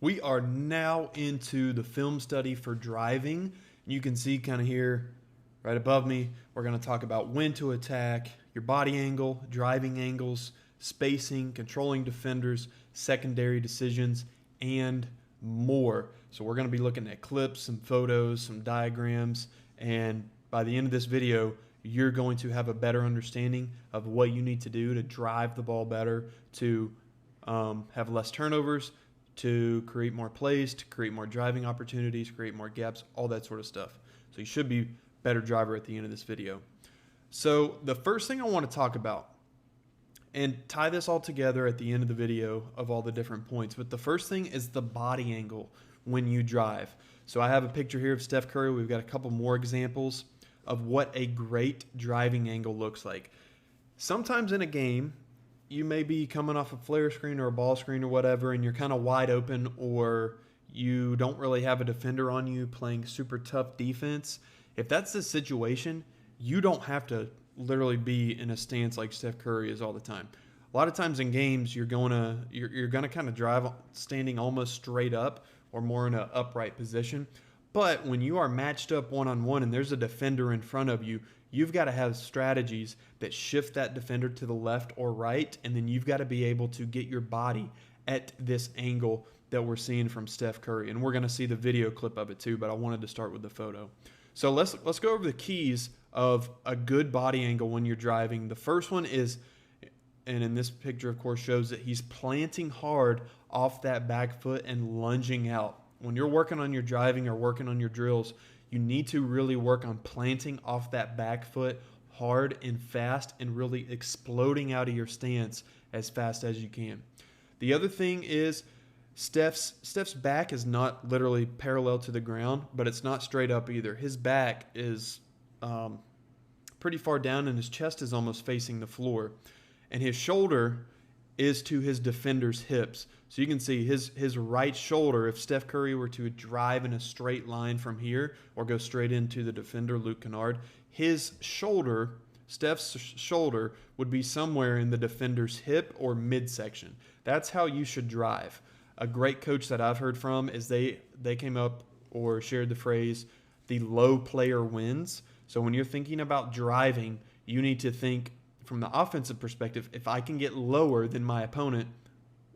We are now into the film study for driving. You can see kind of here right above me, we're going to talk about when to attack, your body angle, driving angles, spacing, controlling defenders, secondary decisions, and more. So we're going to be looking at clips, some photos, some diagrams, and by the end of this video, you're going to have a better understanding of what you need to do to drive the ball better, to have less turnovers, to create more plays, to create more driving opportunities, create more gaps, all that sort of stuff. So you should be a better driver at the end of this video. So the first thing I want to talk about, and tie this all together at the end of the video of all the different points, but the first thing is the body angle when you drive. So I have a picture here of Steph Curry. We've got a couple more examples of what a great driving angle looks like. Sometimes in a game, you may be coming off a flare screen or a ball screen or whatever, and you're kind of wide open, or you don't really have a defender on you playing super tough defense. If that's the situation, you don't have to literally be in a stance like Steph Curry is all the time. A lot of times in games, you're gonna kind of drive standing almost straight up or more in an upright position. But when you are matched up one-on-one and there's a defender in front of you, you've got to have strategies that shift that defender to the left or right, and then you've got to be able to get your body at this angle that we're seeing from Steph Curry. And we're going to see the video clip of it too, but I wanted to start with the photo. So let's go over the keys of a good body angle when you're driving. The first one is, and in this picture, of course, shows that he's planting hard off that back foot and lunging out. When you're working on your driving or working on your drills, you need to really work on planting off that back foot hard and fast and really exploding out of your stance as fast as you can. The other thing is Steph's back is not literally parallel to the ground, but it's not straight up either. His back is pretty far down and his chest is almost facing the floor. And his shoulder is to his defender's hips. So you can see his right shoulder, if Steph Curry were to drive in a straight line from here or go straight into the defender, Luke Kennard, his shoulder, Steph's shoulder, would be somewhere in the defender's hip or midsection. That's how you should drive. A great coach that I've heard from is they came up or shared the phrase, the low player wins. So when you're thinking about driving, you need to think from the offensive perspective, if I can get lower than my opponent,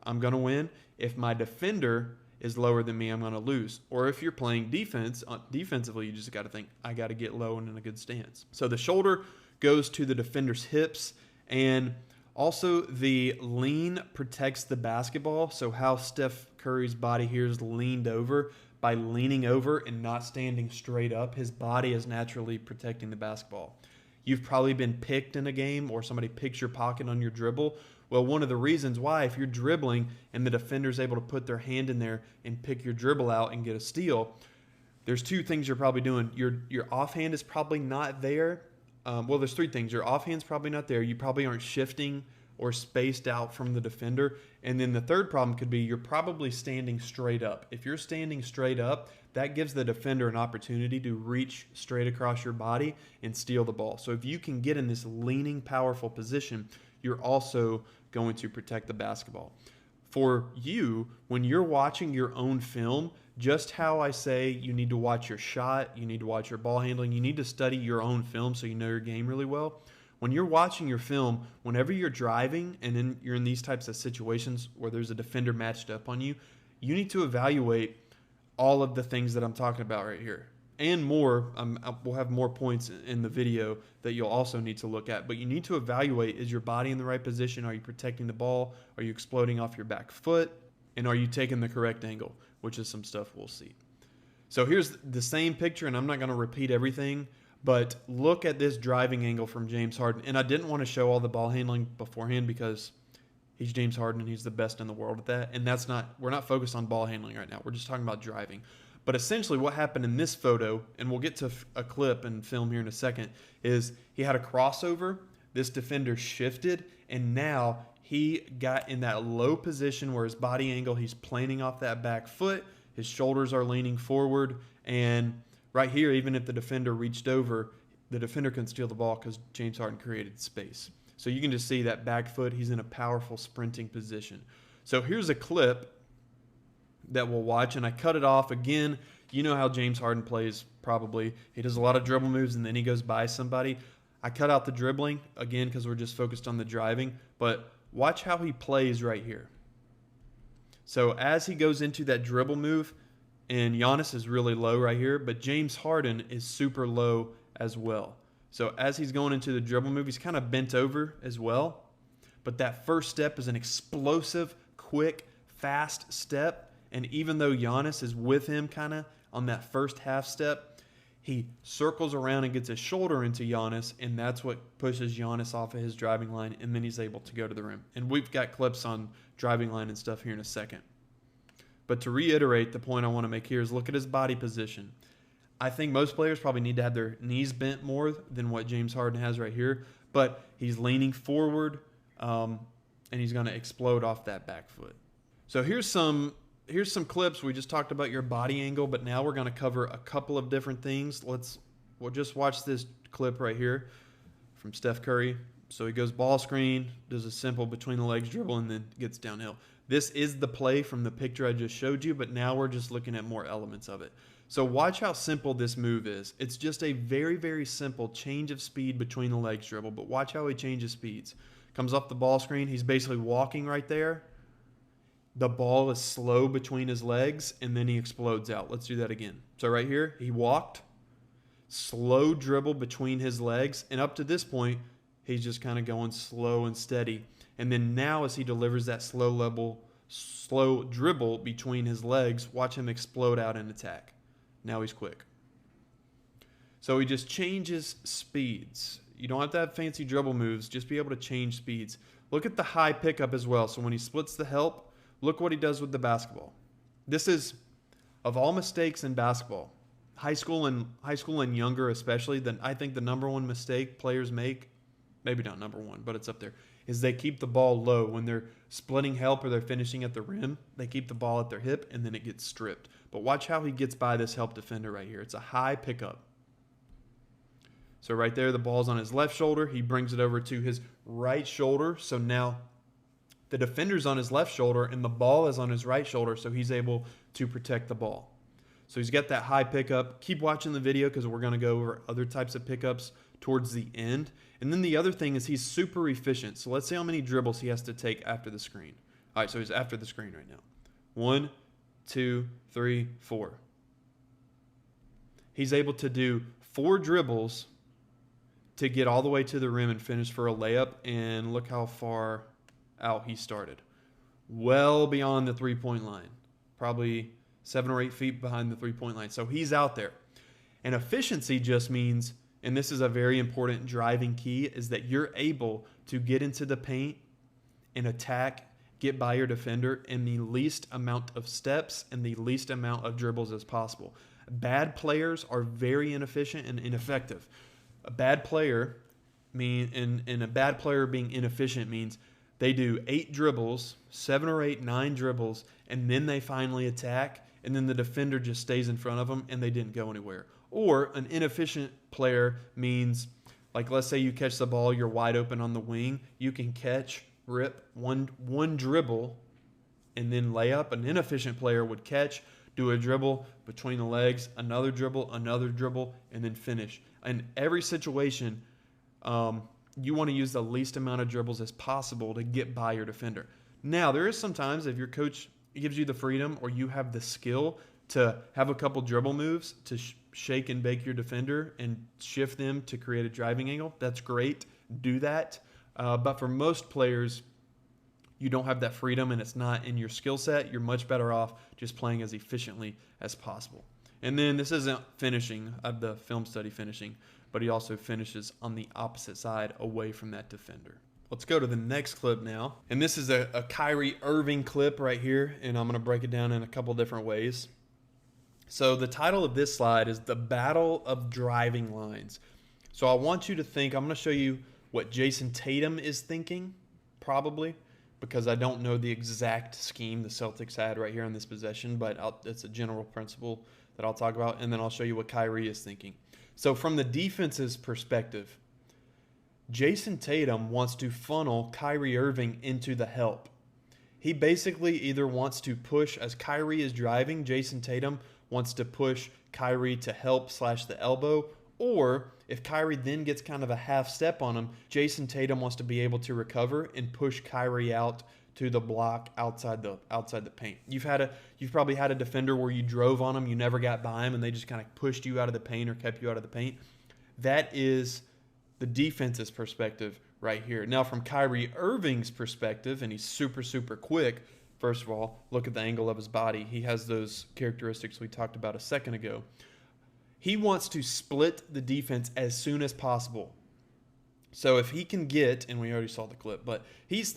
I'm going to win. If my defender is lower than me, I'm going to lose. Or if you're playing defensively, you just got to think, I got to get low and in a good stance. So the shoulder goes to the defender's hips, and also the lean protects the basketball. So how Steph Curry's body here is leaned over, by leaning over and not standing straight up, his body is naturally protecting the basketball. You've probably been picked in a game or somebody picks your pocket on your dribble. Well, one of the reasons why, if you're dribbling and the defender's able to put their hand in there and pick your dribble out and get a steal, there's two things you're probably doing. Your offhand is probably not there. Well, there's three things. Your offhand's probably not there. You probably aren't shifting or spaced out from the defender. And then the third problem could be you're probably standing straight up. If you're standing straight up, that gives the defender an opportunity to reach straight across your body and steal the ball. So if you can get in this leaning, powerful position, you're also going to protect the basketball. For you, when you're watching your own film, just how I say you need to watch your shot, you need to watch your ball handling, you need to study your own film so you know your game really well. When you're watching your film, whenever you're driving and then you're in these types of situations where there's a defender matched up on you, you need to evaluate all of the things that I'm talking about right here and more. We'll have more points in the video that you'll also need to look at, but you need to evaluate, is your body in the right position? Are you protecting the ball? Are you exploding off your back foot? And are you taking the correct angle, which is some stuff we'll see. So here's the same picture, and I'm not going to repeat everything, but look at this driving angle from James Harden. And I didn't want to show all the ball handling beforehand because he's James Harden and he's the best in the world at that. And we're not focused on ball handling right now. We're just talking about driving. But essentially what happened in this photo, and we'll get to a clip and film here in a second, is he had a crossover. This defender shifted, and now he got in that low position where his body angle, he's planing off that back foot. His shoulders are leaning forward, and right here, even if the defender reached over, the defender couldn't steal the ball because James Harden created space. So you can just see that back foot, he's in a powerful sprinting position. So here's a clip that we'll watch, and I cut it off again. You know how James Harden plays probably. He does a lot of dribble moves, and then he goes by somebody. I cut out the dribbling, again, because we're just focused on the driving. But watch how he plays right here. So as he goes into that dribble move, and Giannis is really low right here, but James Harden is super low as well. So as he's going into the dribble move, he's kind of bent over as well. But that first step is an explosive, quick, fast step. And even though Giannis is with him kind of on that first half step, he circles around and gets his shoulder into Giannis, and that's what pushes Giannis off of his driving line, and then he's able to go to the rim. And we've got clips on driving line and stuff here in a second. But to reiterate, the point I want to make here is look at his body position. I think most players probably need to have their knees bent more than what James Harden has right here, but he's leaning forward, and he's going to explode off that back foot. So here's some clips. We just talked about your body angle, but now we're going to cover a couple of different things. We'll just watch this clip right here from Steph Curry. So he goes ball screen, does a simple between the legs dribble, and then gets downhill. This is the play from the picture I just showed you, but now we're just looking at more elements of it. So watch how simple this move is. It's just a very, very simple change of speed between the legs dribble, but watch how he changes speeds. Comes off the ball screen. He's basically walking right there. The ball is slow between his legs, and then he explodes out. Let's do that again. So right here, he walked, slow dribble between his legs, and up to this point, he's just kind of going slow and steady. And then now as he delivers that slow dribble between his legs, watch him explode out and attack. Now he's quick. So he just changes speeds. You don't have to have fancy dribble moves, just be able to change speeds. Look at the high pickup as well. So when he splits the help, look what he does with the basketball. This is, of all mistakes in basketball, high school and younger especially, then I think the number one mistake players make, maybe not number one, but it's up there, is they keep the ball low. When they're splitting help or they're finishing at the rim, they keep the ball at their hip and then it gets stripped. But watch how he gets by this help defender right here. It's a high pickup. So right there, the ball's on his left shoulder. He brings it over to his right shoulder. So now the defender's on his left shoulder and the ball is on his right shoulder, so he's able to protect the ball. So he's got that high pickup. Keep watching the video because we're going to go over other types of pickups towards the end. And then the other thing is he's super efficient. So let's see how many dribbles he has to take after the screen. All right, so he's after the screen right now. 1, 2, 3, 4. He's able to do 4 dribbles to get all the way to the rim and finish for a layup. And look how far out he started. Well beyond the three-point line. Probably 7 or 8 feet behind the three-point line. So he's out there. And efficiency just means, and this is a very important driving key, is that you're able to get into the paint and attack, get by your defender in the least amount of steps and the least amount of dribbles as possible. Bad players are very inefficient and ineffective. A bad player and a bad player being inefficient means they do 8 dribbles, 7 or 8, 9 dribbles, and then they finally attack, and then the defender just stays in front of them and they didn't go anywhere. Or an inefficient player means, like let's say you catch the ball, you're wide open on the wing, you can catch, rip, one dribble, and then lay up. An inefficient player would catch, do a dribble between the legs, another dribble, and then finish. In every situation, you want to use the least amount of dribbles as possible to get by your defender. Now, there is sometimes if your coach gives you the freedom or you have the skill to have a couple dribble moves to shake and bake your defender and shift them to create a driving angle, that's great. Do that. But for most players, you don't have that freedom and it's not in your skill set. You're much better off just playing as efficiently as possible. And then this isn't finishing of the film study finishing, but he also finishes on the opposite side away from that defender. Let's go to the next clip now. And this is a Kyrie Irving clip right here, and I'm going to break it down in a couple different ways. So the title of this slide is The Battle of Driving Lines. So I want you to think, I'm going to show you what Jason Tatum is thinking, probably, because I don't know the exact scheme the Celtics had right here on this possession, but it's a general principle that I'll talk about, and then I'll show you what Kyrie is thinking. So from the defense's perspective, Jason Tatum wants to funnel Kyrie Irving into the help. He basically either wants to push, as Kyrie is driving, Jason Tatum wants to push Kyrie to help / the elbow, or if Kyrie then gets kind of a half step on him, Jason Tatum wants to be able to recover and push Kyrie out to the block outside the paint. You've probably had a defender where you drove on them, you never got by him, and they just kind of pushed you out of the paint or kept you out of the paint. That is the defense's perspective right here. Now, from Kyrie Irving's perspective, and he's super, super quick, first of all, look at the angle of his body. He has those characteristics we talked about a second ago. He wants to split the defense as soon as possible. So if he can get, and we already saw the clip, but he's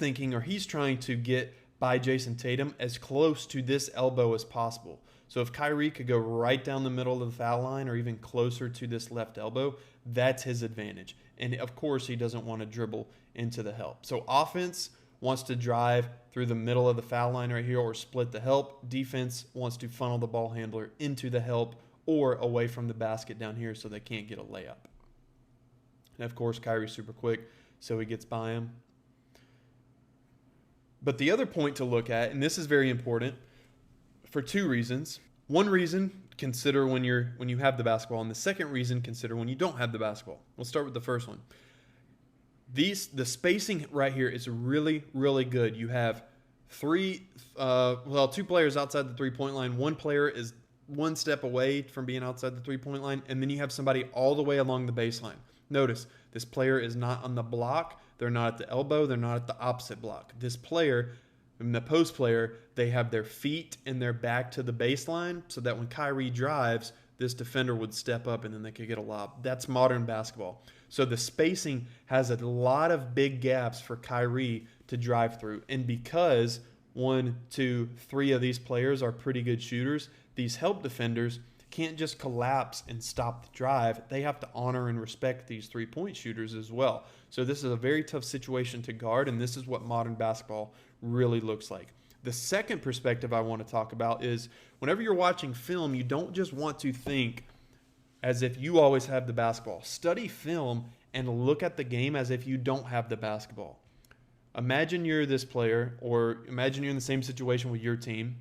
trying to get by Jason Tatum as close to this elbow as possible. So if Kyrie could go right down the middle of the foul line or even closer to this left elbow, that's his advantage. And of course, he doesn't want to dribble into the help. So offense wants to drive through the middle of the foul line right here or split the help. Defense wants to funnel the ball handler into the help or away from the basket down here so they can't get a layup. And of course, Kyrie's super quick, so he gets by him. But the other point to look at, and this is very important for two reasons. One reason, consider when you have the basketball, and the second reason, consider when you don't have the basketball. We'll start with the first one. The spacing right here is really, really good. You have two players outside the three-point line. One player is one step away from being outside the three-point line, and then you have somebody all the way along the baseline. Notice, this player is not on the block. They're not at the elbow. They're not at the opposite block. This player, and the post player, they have their feet and their back to the baseline so that when Kyrie drives, this defender would step up and then they could get a lob. That's modern basketball. So the spacing has a lot of big gaps for Kyrie to drive through. And because 1, 2, 3 of these players are pretty good shooters, these help defenders can't just collapse and stop the drive. They have to honor and respect these three-point shooters as well. So this is a very tough situation to guard, and this is what modern basketball really looks like. The second perspective I want to talk about is whenever you're watching film, you don't just want to think as if you always have the basketball. Study film and look at the game as if you don't have the basketball. Imagine you're this player, or imagine you're in the same situation with your team.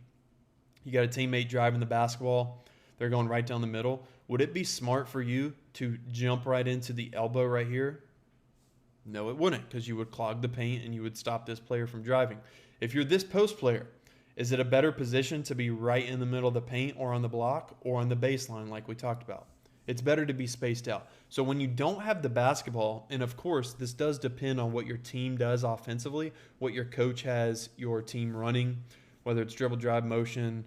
You got a teammate driving the basketball. They're going right down the middle. Would it be smart for you to jump right into the elbow right here? No, it wouldn't, because you would clog the paint and you would stop this player from driving. If you're this post player, is it a better position to be right in the middle of the paint or on the block or on the baseline like we talked about? It's better to be spaced out. So when you don't have the basketball, and of course this does depend on what your team does offensively, what your coach has your team running, whether it's dribble, drive, motion,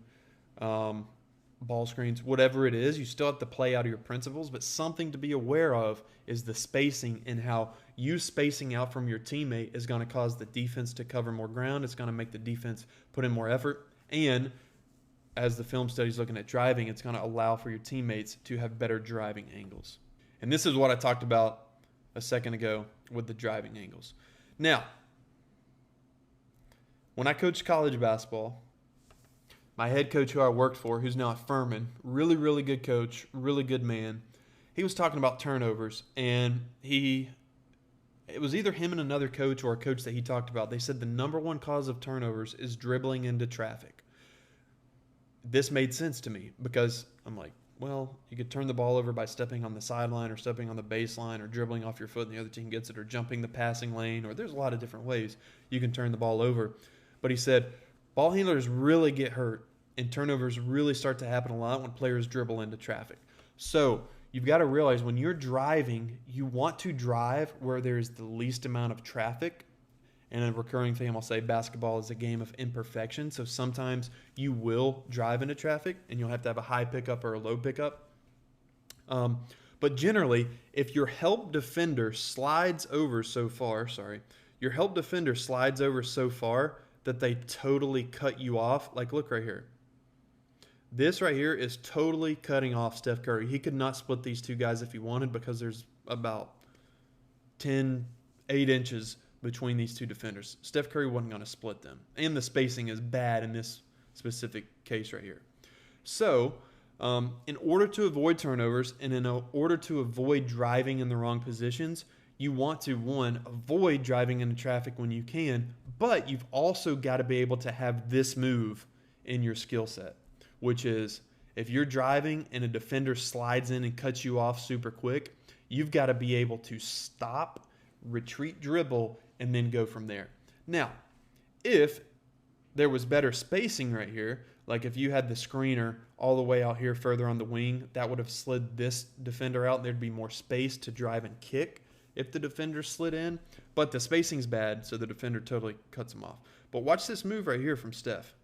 ball screens, whatever it is, you still have to play out of your principles, but something to be aware of is the spacing and how you spacing out from your teammate is going to cause the defense to cover more ground. It's going to make the defense put in more effort. And as the film study is looking at driving, it's going to allow for your teammates to have better driving angles. And this is what I talked about a second ago with the driving angles. Now, when I coached college basketball, my head coach who I worked for, who's now at Furman, really, really good coach, really good man, he was talking about turnovers, and it was either him and another coach or a coach that he talked about. They said the number one cause of turnovers is dribbling into traffic. This made sense to me because I'm like, well, you could turn the ball over by stepping on the sideline or stepping on the baseline or dribbling off your foot and the other team gets it, or jumping the passing lane, or there's a lot of different ways you can turn the ball over. But he said ball handlers really get hurt and turnovers really start to happen a lot when players dribble into traffic. So you've got to realize when you're driving, you want to drive where there's the least amount of traffic. And a recurring theme, I'll say basketball is a game of imperfection. So sometimes you will drive into traffic and you'll have to have a high pickup or a low pickup. But generally, if your help defender slides over so far that they totally cut you off, like look right here. This right here is totally cutting off Steph Curry. He could not split these two guys if he wanted because there's about 8 inches between these two defenders. Steph Curry wasn't going to split them. And the spacing is bad in this specific case right here. So, in order to avoid turnovers and in order to avoid driving in the wrong positions, you want to, one, avoid driving into traffic when you can, but you've also got to be able to have this move in your skill set, which is if you're driving and a defender slides in and cuts you off super quick, you've got to be able to stop, retreat, dribble, and then go from there. Now, if there was better spacing right here, like if you had the screener all the way out here further on the wing, that would have slid this defender out. There'd be more space to drive and kick if the defender slid in, but the spacing's bad, so the defender totally cuts him off. But watch this move right here from Steph.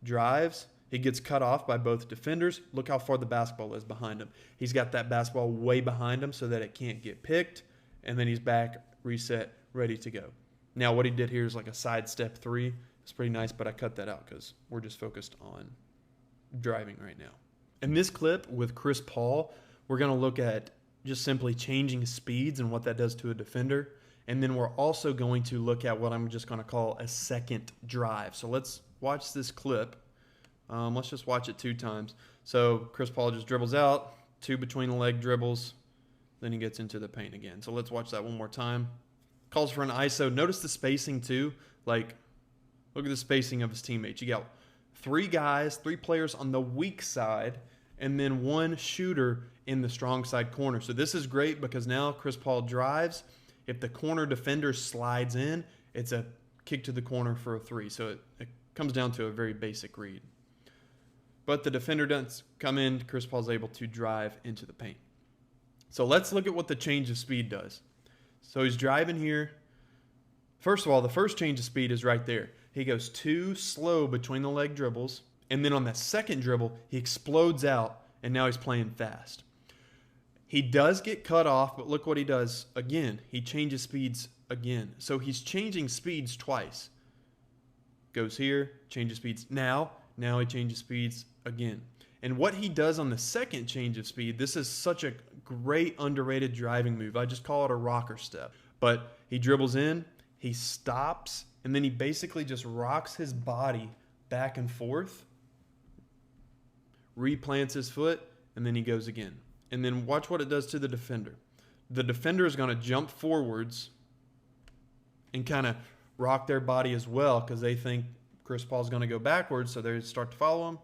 Drives, he gets cut off by both defenders. Look how far the basketball is behind him. He's got that basketball way behind him so that it can't get picked, and then he's back, reset, ready to go. Now what he did here is like a side step 3. It's pretty nice, but I cut that out because we're just focused on driving right now. In this clip with Chris Paul, we're going to look at just simply changing speeds and what that does to a defender. And then we're also going to look at what I'm just going to call a second drive. So let's watch this clip. Let's just watch it 2 times. So Chris Paul just dribbles out, 2 between the leg dribbles, then he gets into the paint again. So let's watch that one more time. Calls for an ISO. Notice the spacing too. Like, look at the spacing of his teammates. You got 3 guys, 3 players on the weak side, and then 1 shooter in the strong side corner. So this is great because now Chris Paul drives. If the corner defender slides in, it's a kick to the corner for a 3. So it comes down to a very basic read. But the defender doesn't come in. Chris Paul's able to drive into the paint. So let's look at what the change of speed does. So he's driving here. First of all, the first change of speed is right there. He goes too slow between the leg dribbles, and then on that second dribble, he explodes out, and now he's playing fast. He does get cut off, but look what he does again. He changes speeds again. So he's changing speeds twice. Goes here, changes speeds. Now he changes speeds again. And what he does on the second change of speed, this is such a great underrated driving move. I just call it a rocker step. But he dribbles in, he stops, and then he basically just rocks his body back and forth, replants his foot, and then he goes again. And then watch what it does to the defender. The defender is going to jump forwards and kind of rock their body as well because they think Chris Paul's going to go backwards, so they start to follow him,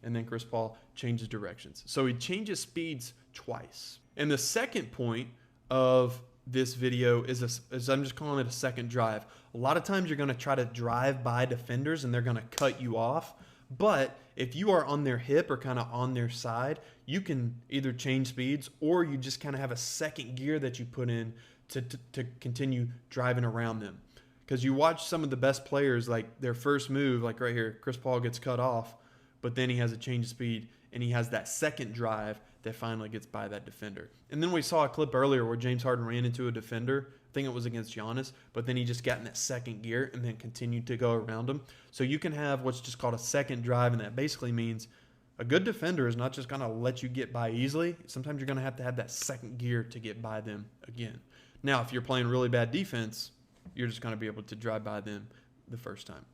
and then Chris Paul changes directions. So he changes speeds twice. And the second point of this video is I'm just calling it a second drive. A lot of times you're going to try to drive by defenders and they're going to cut you off. But if you are on their hip or kind of on their side, you can either change speeds or you just kind of have a second gear that you put in to continue driving around them. Because you watch some of the best players, like their first move, like right here, Chris Paul gets cut off, but then he has a change of speed and he has that second drive that finally gets by that defender. And then we saw a clip earlier where James Harden ran into a defender. I think it was against Giannis, but then he just got in that second gear and then continued to go around him. So you can have what's just called a second drive, and that basically means a good defender is not just going to let you get by easily. Sometimes you're going to have that second gear to get by them again. Now, if you're playing really bad defense, you're just going to be able to drive by them the first time.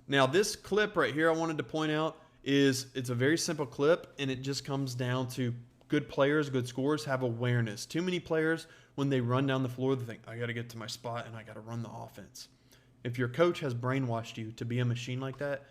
Now, this clip right here I wanted to point out it's a very simple clip, and it just comes down to good players, good scorers have awareness. Too many players, when they run down the floor, they think, I got to get to my spot and I got to run the offense. If your coach has brainwashed you to be a machine like that,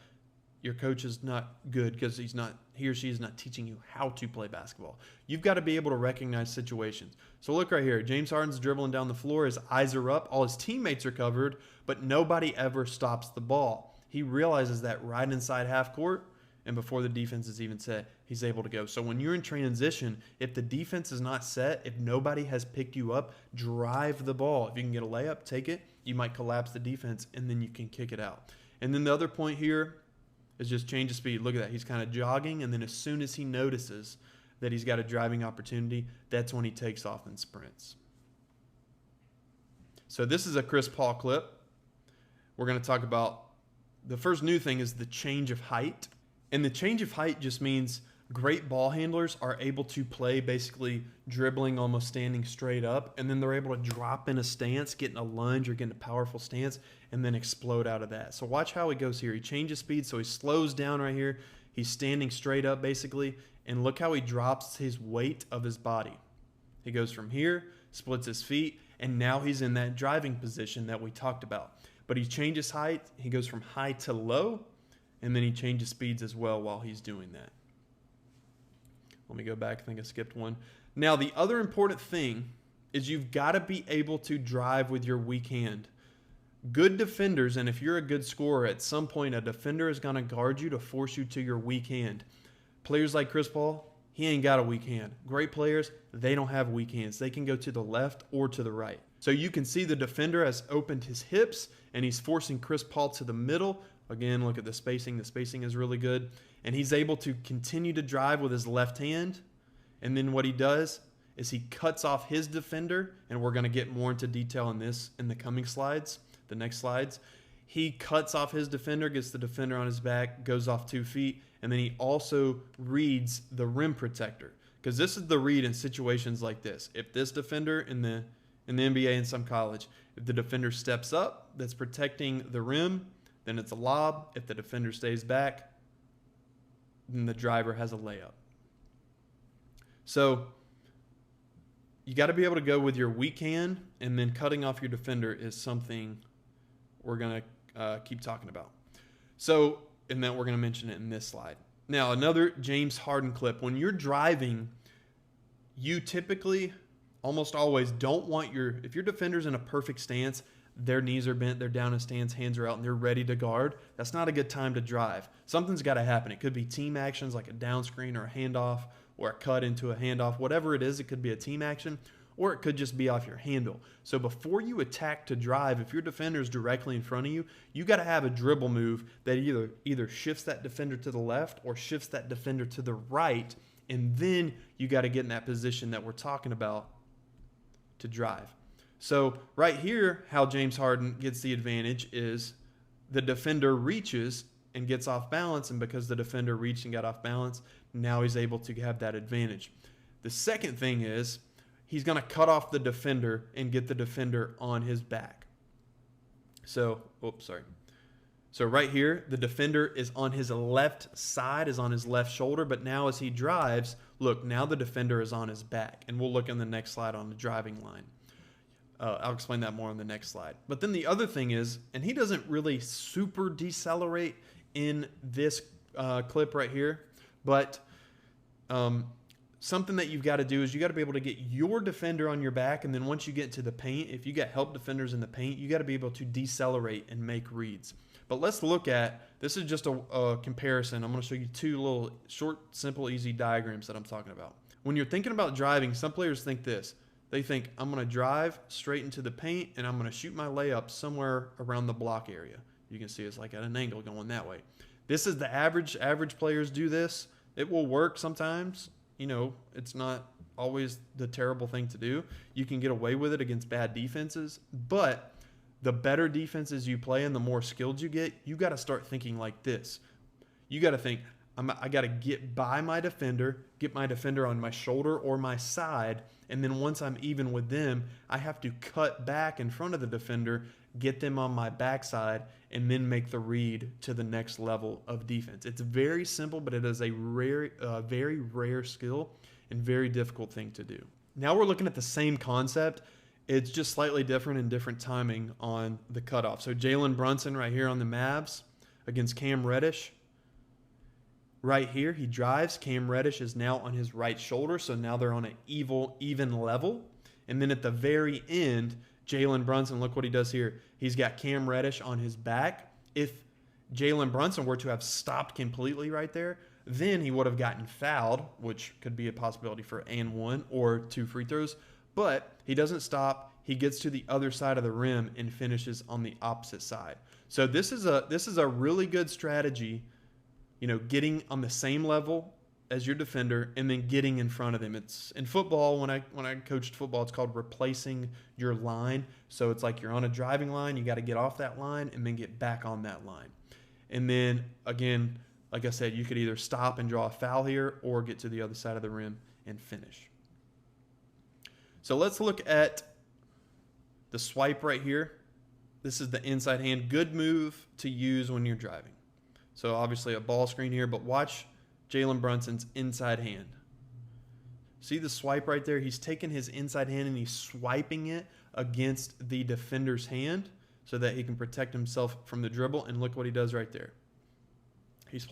your coach is not good because he or she is not teaching you how to play basketball. You've got to be able to recognize situations. So look right here. James Harden's dribbling down the floor. His eyes are up. All his teammates are covered, but nobody ever stops the ball. He realizes that right inside half court, and before the defense is even set, he's able to go. So when you're in transition, if the defense is not set, if nobody has picked you up, drive the ball. If you can get a layup, take it. You might collapse the defense, and then you can kick it out. And then the other point here is just change of speed. Look at that. He's kind of jogging, and then as soon as he notices that he's got a driving opportunity, that's when he takes off and sprints. So this is a Chris Paul clip. We're going to talk about the first new thing is the change of height. And the change of height just means great ball handlers are able to play basically dribbling, almost standing straight up, and then they're able to drop in a stance, get in a lunge or get in a powerful stance, and then explode out of that. So watch how he goes here. He changes speed, so he slows down right here. He's standing straight up basically, and look how he drops his weight of his body. He goes from here splits his feet, and now he's in that driving position that we talked about. But he changes height. He goes from high to low, and then he changes speeds as well while he's doing that. Let me go back. I think I skipped one. Now, the other important thing is you've got to be able to drive with your weak hand. Good defenders, and if you're a good scorer, at some point a defender is going to guard you to force you to your weak hand. Players like Chris Paul, he ain't got a weak hand. Great players, they don't have weak hands. They can go to the left or to the right. So you can see the defender has opened his hips, and he's forcing Chris Paul to the middle. Again, look at the spacing. The spacing is really good. And he's able to continue to drive with his left hand. And then what he does is he cuts off his defender, and we're going to get more into detail on this in the coming slides, the next slides. He cuts off his defender, gets the defender on his back, goes off 2 feet, and then he also reads the rim protector. Because this is the read in situations like this. If this defender in the NBA and some college, if the defender steps up that's protecting the rim, then it's a lob. If the defender stays back, then the driver has a layup. So you got to be able to go with your weak hand, and then cutting off your defender is something we're going to keep talking about. So, and then we're going to mention it in this slide. Now, another James Harden clip. When you're driving, you typically, almost always, don't want if your defender's in a perfect stance, their knees are bent, they're down in stance, hands are out, and they're ready to guard, that's not a good time to drive. Something's got to happen. It could be team actions like a down screen or a handoff or a cut into a handoff. Whatever it is, it could be a team action, or it could just be off your handle. So before you attack to drive, if your defender is directly in front of you, you got to have a dribble move that either shifts that defender to the left or shifts that defender to the right, and then you got to get in that position that we're talking about to drive. So right here, how James Harden gets the advantage is the defender reaches and gets off balance, and because the defender reached and got off balance, now he's able to have that advantage. The second thing is he's going to cut off the defender and get the defender on his back. So right here, the defender is on his left side, is on his left shoulder, but now as he drives, look, now the defender is on his back. And we'll look in the next slide on the driving line. I'll explain that more on the next slide. But then the other thing is, and he doesn't really super decelerate in this clip right here, but something that you've got to do is you got to be able to get your defender on your back, and then once you get to the paint, if you got help defenders in the paint, you got to be able to decelerate and make reads. But let's look at, this is just a comparison. I'm going to show you two little short, simple, easy diagrams that I'm talking about. When you're thinking about driving, some players think this. They think, I'm going to drive straight into the paint, and I'm going to shoot my layup somewhere around the block area. You can see it's like at an angle going that way. This is the average. Average players do this. It will work sometimes. You know, it's not always the terrible thing to do. You can get away with it against bad defenses, but the better defenses you play and the more skilled you get, you got to start thinking like this. You got to think, I got to get by my defender, get my defender on my shoulder or my side, and then once I'm even with them, I have to cut back in front of the defender, get them on my backside, and then make the read to the next level of defense. It's very simple, but it is a very rare skill and very difficult thing to do. Now we're looking at the same concept. It's just slightly different and different timing on the cutoff. So Jalen Brunson right here on the Mavs against Cam Reddish. Right here, he drives. Cam Reddish is now on his right shoulder, so now they're on an even level. And then at the very end, Jalen Brunson, look what he does here. He's got Cam Reddish on his back. If Jalen Brunson were to have stopped completely right there, then he would have gotten fouled, which could be a possibility for and one or 2 free throws. But he doesn't stop. He gets to the other side of the rim and finishes on the opposite side. So this is a really good strategy. You know, getting on the same level as your defender and then getting in front of them. It's in football, when I coached football, it's called replacing your line. So it's like you're on a driving line, you got to get off that line and then get back on that line. And then again, like I said, you could either stop and draw a foul here or get to the other side of the rim and finish. So let's look at the swipe right here. This is the inside hand. Good move to use when you're driving. So obviously a ball screen here, but watch Jalen Brunson's inside hand. See the swipe right there? He's taking his inside hand and he's swiping it against the defender's hand so that he can protect himself from the dribble. And look what he does right there. He's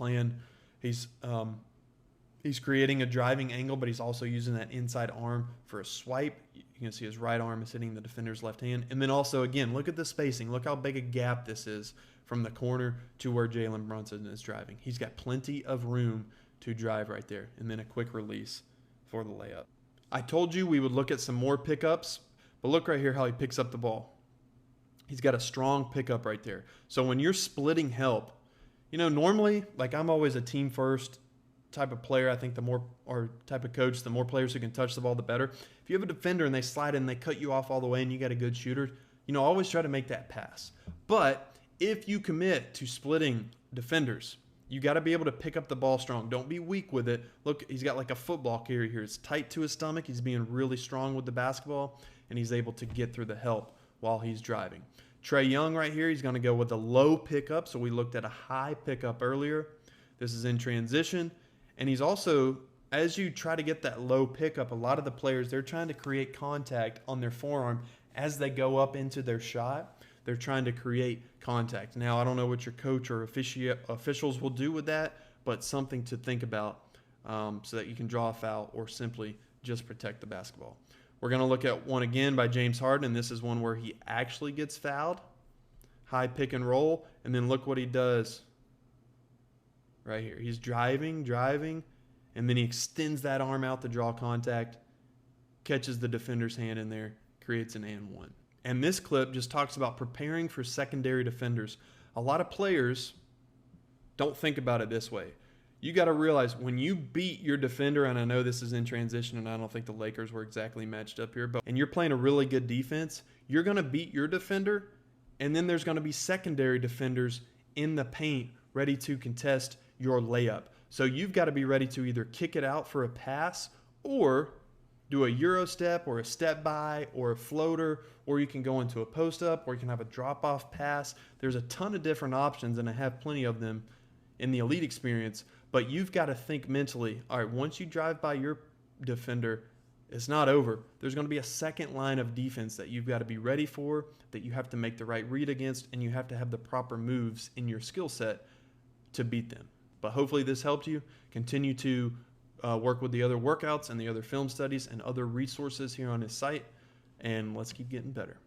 creating a driving angle, but he's also using that inside arm for a swipe. You can see his right arm is hitting the defender's left hand. And then also, again, look at the spacing. Look how big a gap this is from the corner to where Jalen Brunson is driving. He's got plenty of room to drive right there. And then a quick release for the layup. I told you we would look at some more pickups, but look right here how he picks up the ball. He's got a strong pickup right there. So when you're splitting help, normally, like I'm always a team first type of player. I think type of coach, the more players who can touch the ball, the better. If you have a defender and they slide in, they cut you off all the way and you got a good shooter, always try to make that pass. But if you commit to splitting defenders, you got to be able to pick up the ball strong. Don't be weak with it. Look, he's got like a football carry here. It's tight to his stomach. He's being really strong with the basketball, and he's able to get through the help while he's driving. Trae Young right here, he's going to go with a low pickup. So we looked at a high pickup earlier. This is in transition. And he's also, as you try to get that low pickup, a lot of the players, they're trying to create contact on their forearm as they go up into their shot. They're trying to create contact. Now, I don't know what your coach or officials will do with that, but something to think about so that you can draw a foul or simply just protect the basketball. We're going to look at one again by James Harden, and this is one where he actually gets fouled. High pick and roll, and then look what he does right here. He's driving, and then he extends that arm out to draw contact, catches the defender's hand in there, creates an and one. And this clip just talks about preparing for secondary defenders. A lot of players don't think about it this way. You got to realize when you beat your defender, and I know this is in transition, and I don't think the Lakers were exactly matched up here, and you're playing a really good defense, you're going to beat your defender, and then there's going to be secondary defenders in the paint ready to contest your layup. So you've got to be ready to either kick it out for a pass or do a Euro step or a step by or a floater, or you can go into a post up, or you can have a drop off pass. There's a ton of different options, and I have plenty of them in the elite experience, but you've got to think mentally, all right, once you drive by your defender, it's not over. There's going to be a second line of defense that you've got to be ready for, that you have to make the right read against, and you have to have the proper moves in your skill set to beat them. But hopefully this helped you. Continue to work with the other workouts and the other film studies and other resources here on his site, and let's keep getting better.